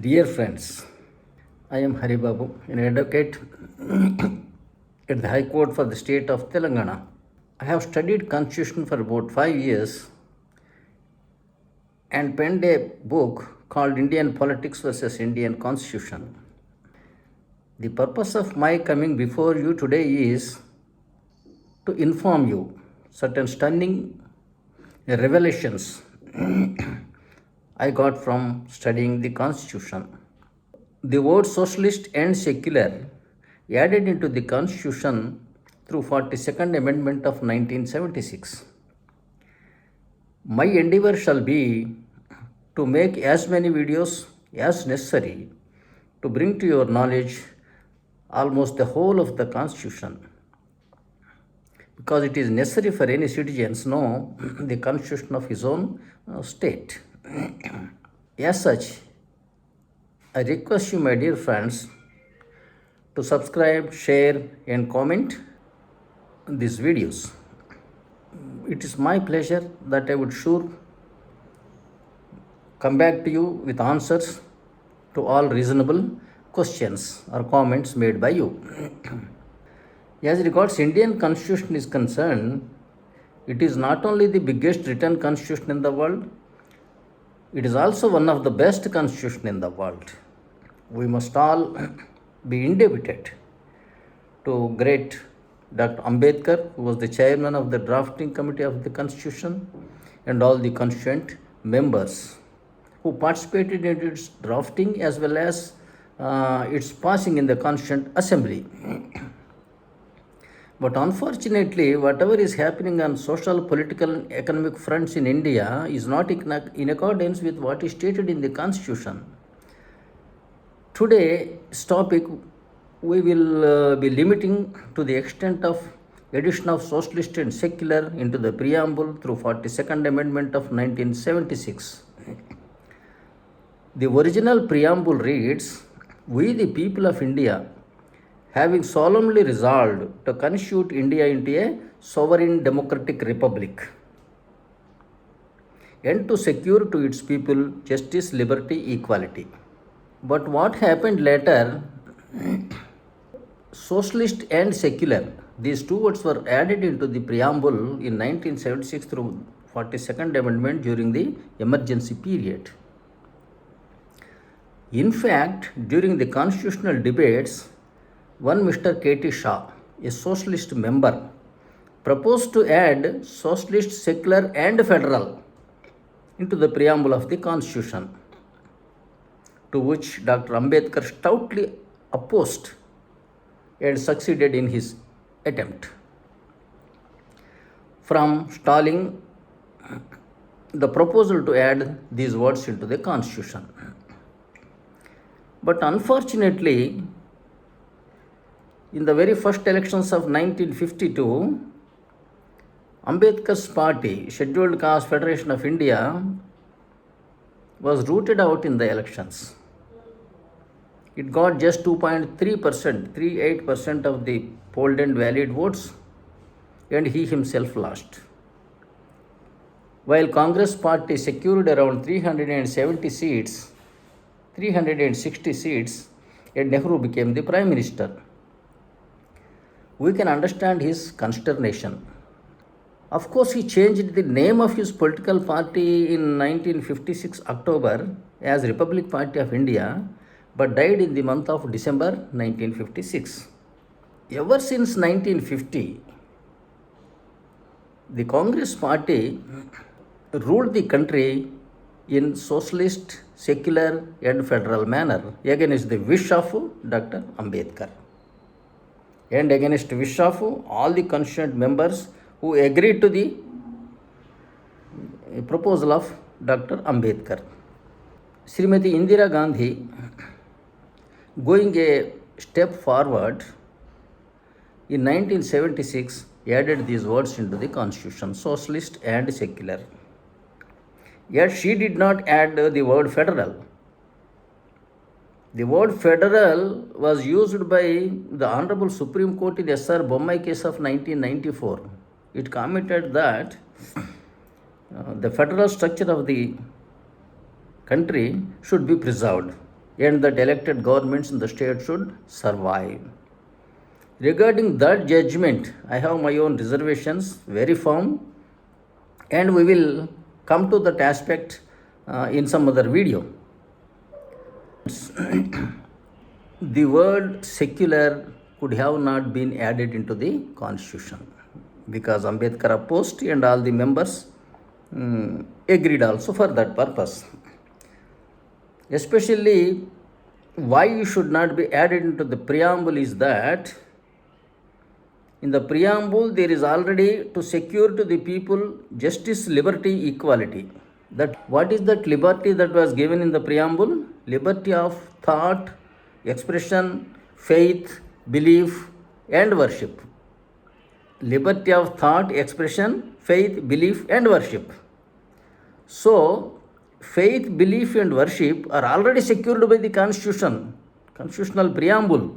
Dear friends, I am Haribabu, an advocate at the High Court for the state of Telangana. I have studied Constitution for about 5 years and penned a book called Indian Politics versus Indian Constitution. The purpose of my coming before you today is to inform you certain stunning revelations I got from studying the Constitution. The word socialist and secular added into the Constitution through 42nd Amendment of 1976. My endeavor shall be to make as many videos as necessary to bring to your knowledge almost the whole of the Constitution, because it is necessary for any citizens know the Constitution of his own state. As such, I request you, my dear friends, to subscribe, share, and comment these videos. It is my pleasure that I would sure come back to you with answers to all reasonable questions or comments made by you. As regards Indian Constitution is concerned, it is not only the biggest written constitution in the world, it is also one of the best constitution in the world. We must all be indebted to great Dr. Ambedkar, who was the chairman of the drafting committee of the constitution, and all the constituent members who participated in its drafting as well as its passing in the Constituent Assembly. But unfortunately, whatever is happening on social, political, and economic fronts in India is not in accordance with what is stated in the Constitution. Today's topic we will be limiting to the extent of addition of socialist and secular into the preamble through 42nd Amendment of 1976. The original preamble reads, "We the people of India, having solemnly resolved to constitute India into a sovereign democratic republic and to secure to its people justice, liberty, equality." But what happened later, socialist and secular, these two words were added into the preamble in 1976 through 42nd Amendment during the emergency period. In fact, during the constitutional debates, one Mr. K.T. Shah, a socialist member, proposed to add socialist, secular, and federal into the preamble of the Constitution, to which Dr. Ambedkar stoutly opposed and succeeded in his attempt. From stalling the proposal to add these words into the Constitution. But unfortunately, in the very first elections of 1952, Ambedkar's party, Scheduled Caste Federation of India, was rooted out in the elections. It got just 2.3%, of the polled and valid votes, and he himself lost. While Congress party secured around 360 seats, and Nehru became the Prime Minister. We can understand his consternation. Of course, he changed the name of his political party in 1956 October as Republic Party of India, but died in the month of December 1956. Ever since 1950, the Congress party ruled the country in socialist, secular, and federal manner against the wish of Dr. Ambedkar and against the wish of all the constituent members who agreed to the proposal of Dr. Ambedkar. Srimati Indira Gandhi, going a step forward, in 1976 added these words into the Constitution, socialist and secular. Yet she did not add the word federal. The word federal was used by the Hon'ble Supreme Court in SR Bommai case of 1994. It commented that the federal structure of the country should be preserved. and that elected governments in the state should survive. Regarding that judgment, I have my own reservations, very firm, and we will come to that aspect in some other video. The word secular could have not been added into the constitution because Ambedkar opposed and all the members agreed also for that purpose. Especially why you should not be added into the preamble is that in the preamble there is already to secure to the people justice, liberty, equality. That what is that liberty that was given in the preamble? Liberty of thought, expression, faith, belief, and worship. Liberty of thought, expression, faith, belief, and worship. So, faith, belief, and worship are already secured by the Constitution, constitutional preamble.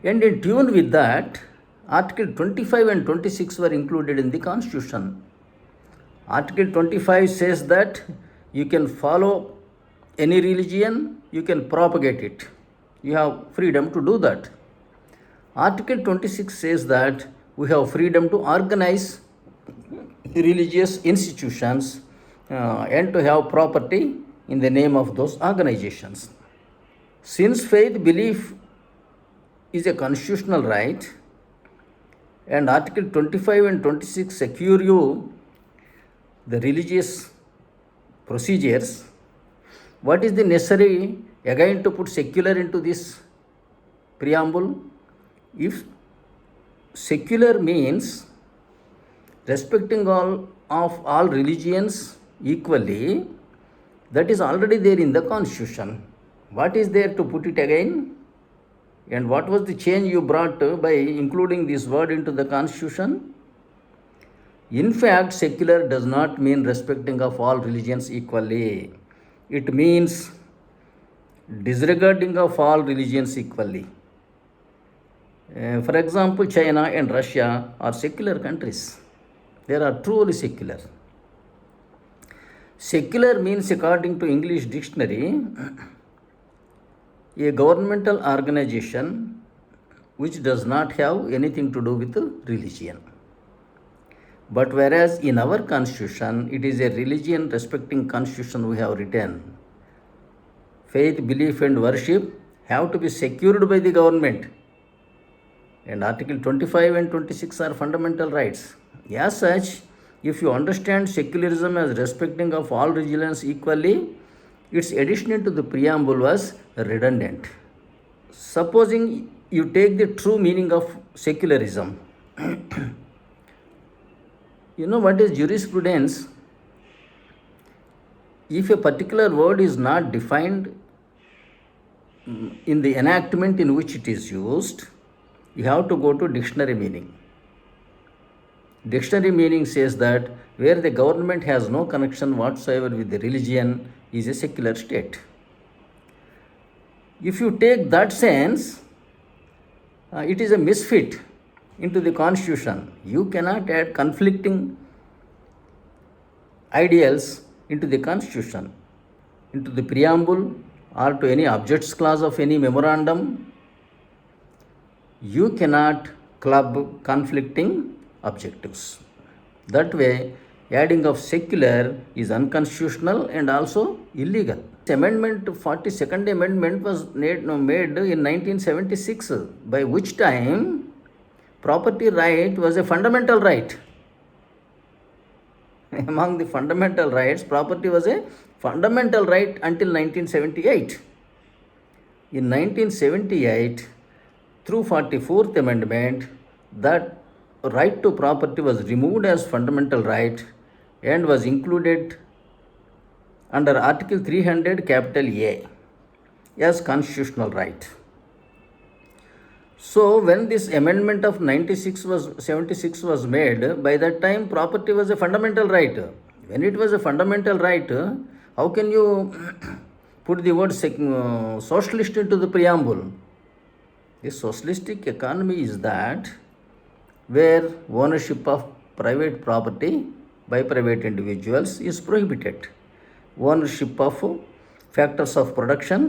And in tune with that, Article 25 and 26 were included in the Constitution. Article 25 says that you can follow any religion, you can propagate it. You have freedom to do that. Article 26 says that we have freedom to organize religious institutions and to have property in the name of those organizations. Since faith, belief is a constitutional right, and Article 25 and 26 secure you the religious procedures, what is the necessary again to put secular into this preamble? If secular means respecting all religions equally, that is already there in the Constitution. What is there to put it again? And what was the change you brought by including this word into the Constitution? In fact, secular does not mean respecting of all religions equally. It means disregarding of all religions equally. For example, China and Russia are secular countries. They are truly secular. Secular means, according to English dictionary, a governmental organization which does not have anything to do with religion. But whereas in our constitution, it is a religion respecting constitution we have written. Faith, belief and worship have to be secured by the government. And Article 25 and 26 are fundamental rights. As such, if you understand secularism as respecting of all religions equally, its addition into the preamble was redundant. Supposing you take the true meaning of secularism, you know what is jurisprudence? If a particular word is not defined in the enactment in which it is used, you have to go to dictionary meaning. Dictionary meaning says that where the government has no connection whatsoever with the religion is a secular state. If you take that sense, it is a misfit into the constitution. You cannot add conflicting ideals into the constitution, into the preamble, or to any objects clause of any memorandum. You cannot club conflicting objectives. That way, adding of secular is unconstitutional and also illegal. Amendment 42nd Amendment was made in 1976, by which time property right was a fundamental right. Among the fundamental rights, property was a fundamental right until 1978. In 1978, through 44th Amendment, that right to property was removed as fundamental right and was included under Article 300 capital A as constitutional right. So when this amendment of 76 was made, by that time property was a fundamental right. When it was a fundamental right, how can you put the word socialist into the preamble? The socialistic economy is that where ownership of private property by private individuals is prohibited. Ownership of factors of production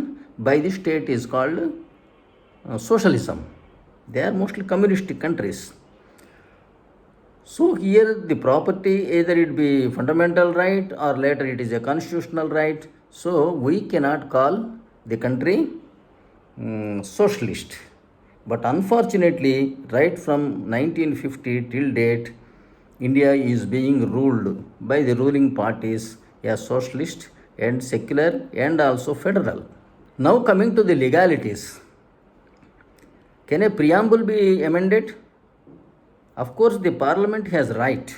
by the state is called socialism. They are mostly communistic countries. So here the property, either it be fundamental right or later it is a constitutional right. So we cannot call the country socialist. But unfortunately, right from 1950 till date, India is being ruled by the ruling parties as socialist and secular and also federal. Now coming to the legalities. Can a preamble be amended? Of course, the parliament has right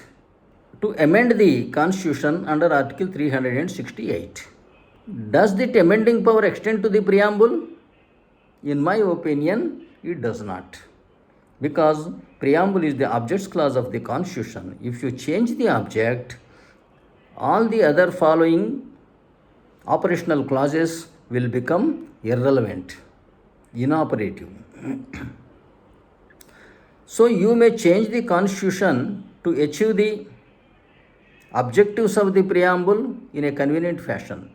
to amend the constitution under Article 368. Does that amending power extend to the preamble? In my opinion, it does not. Because preamble is the objects clause of the constitution. If you change the object, all the other following operational clauses will become irrelevant, inoperative. So you may change the constitution to achieve the objectives of the preamble in a convenient fashion.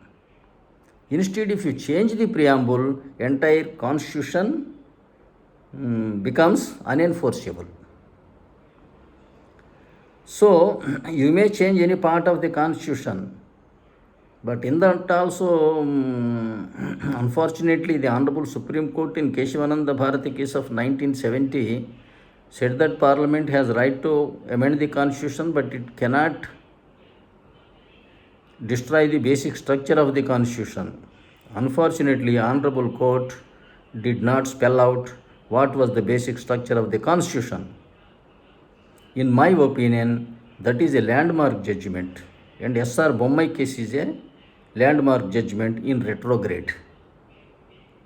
Instead, if you change the preamble, entire constitution becomes unenforceable. So you may change any part of the constitution, but in that also, unfortunately, the Hon'ble Supreme Court in Keshavananda Bharati case of 1970 said that Parliament has right to amend the constitution, but it cannot destroy the basic structure of the constitution. Unfortunately, Honorable Court did not spell out what was the basic structure of the constitution. In my opinion, that is a landmark judgment, and SR Bommai case is a landmark judgment in retrograde.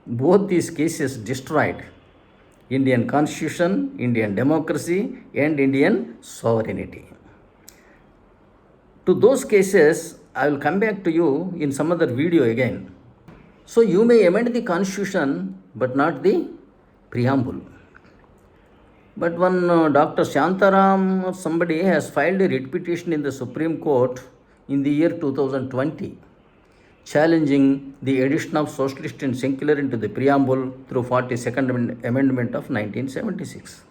Both these cases destroyed Indian constitution, Indian democracy, and Indian sovereignty. To those cases, I will come back to you in some other video again. So you may amend the constitution, but not the preamble. But one Dr. Shantaram or somebody has filed a writ petition in the Supreme Court in the year 2020, challenging the addition of socialist and secular into the preamble through 42nd Amendment of 1976.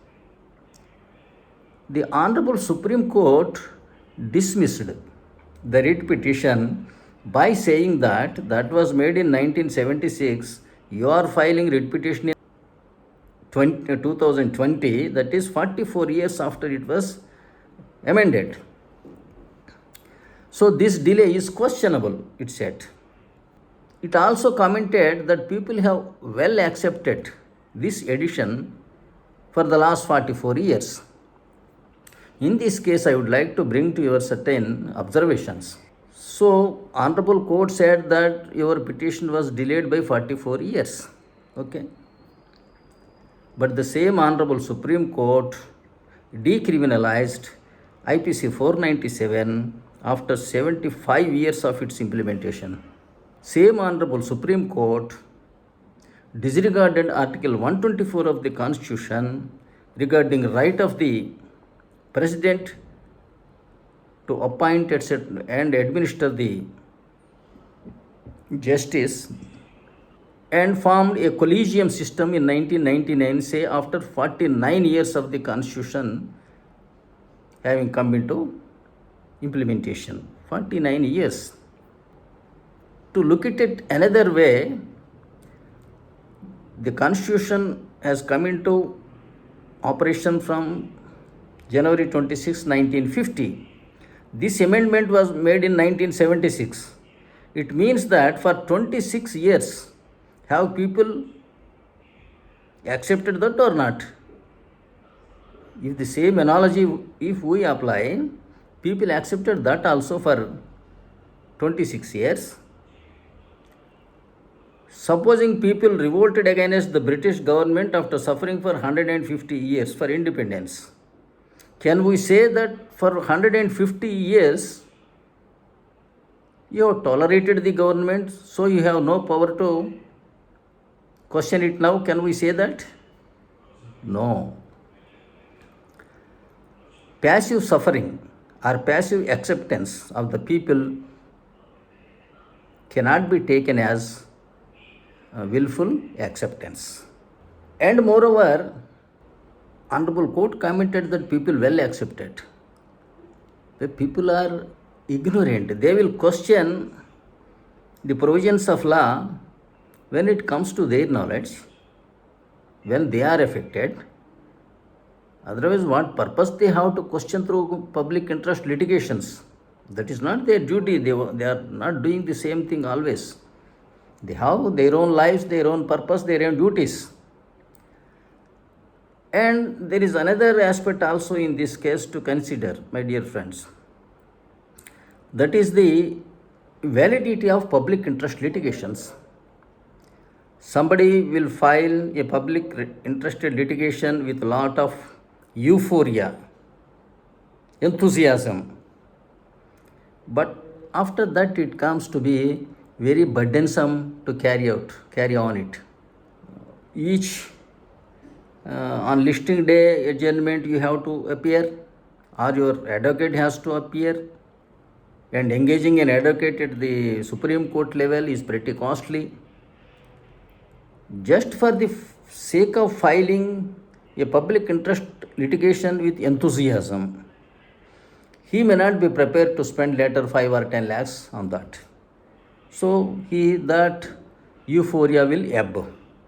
The Honorable Supreme Court dismissed the writ petition by saying that that was made in 1976. You are filing writ petition in 2020, that is 44 years after it was amended. So this delay is questionable, it said. It also commented that people have well accepted this addition for the last 44 years. In this case, I would like to bring to your certain observations. So, Honorable Court said that your petition was delayed by 44 years. Okay. But the same Honorable Supreme Court decriminalized IPC 497 after 75 years of its implementation. Same Honorable Supreme Court disregarded Article 124 of the Constitution regarding right of the President to appoint etc. and administer the justice, and formed a collegium system in 1999, say after 49 years of the Constitution having come into implementation. 49 years. To look at it another way, the Constitution has come into operation from January 26, 1950. This amendment was made in 1976. It means that for 26 years, have people accepted that or not? If the same analogy, if we apply, people accepted that also for 26 years. Supposing people revolted against the British government after suffering for 150 years for independence, can we say that for 150 years you have tolerated the government, so you have no power to question it now? Can we say that? No. Passive suffering or passive acceptance of the people cannot be taken as willful acceptance. And moreover, Honorable Court commented that people well accepted. The people are ignorant. They will question the provisions of law when it comes to their knowledge, when they are affected. Otherwise, what purpose they have to question through public interest litigations? That is not their duty. They are not doing the same thing always. They have their own lives, their own purpose, their own duties. And there is another aspect also in this case to consider, my dear friends. That is the validity of public interest litigations. Somebody will file a public interested litigation with a lot of euphoria, enthusiasm. But after that it comes to be very burdensome to carry on it. Each on listing day adjournment you have to appear, or your advocate has to appear, and engaging an advocate at the Supreme Court level is pretty costly. Just for the sake of filing a public interest litigation with enthusiasm, he may not be prepared to spend later 5 or 10 lakhs on that. So that euphoria will ebb.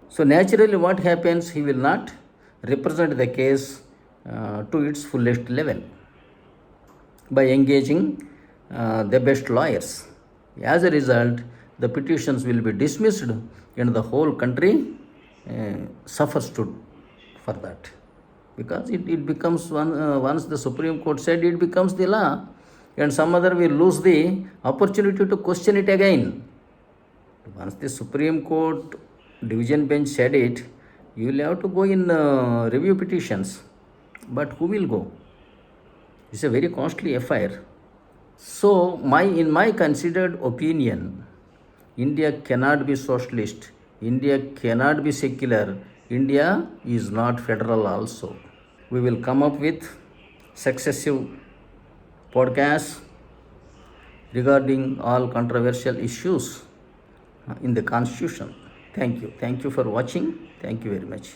So naturally what happens, he will not represent the case to its fullest level by engaging the best lawyers. As a result, the petitions will be dismissed and the whole country suffers for that. Because it becomes, once the Supreme Court said, it becomes the law, and some other will lose the opportunity to question it again. Once the Supreme Court division bench said it, you will have to go in review petitions. But who will go? It's a very costly affair. So, in my considered opinion, India cannot be socialist, India cannot be secular, India is not federal also. We will come up with successive podcasts regarding all controversial issues in the Constitution. Thank you. Thank you for watching. Thank you very much.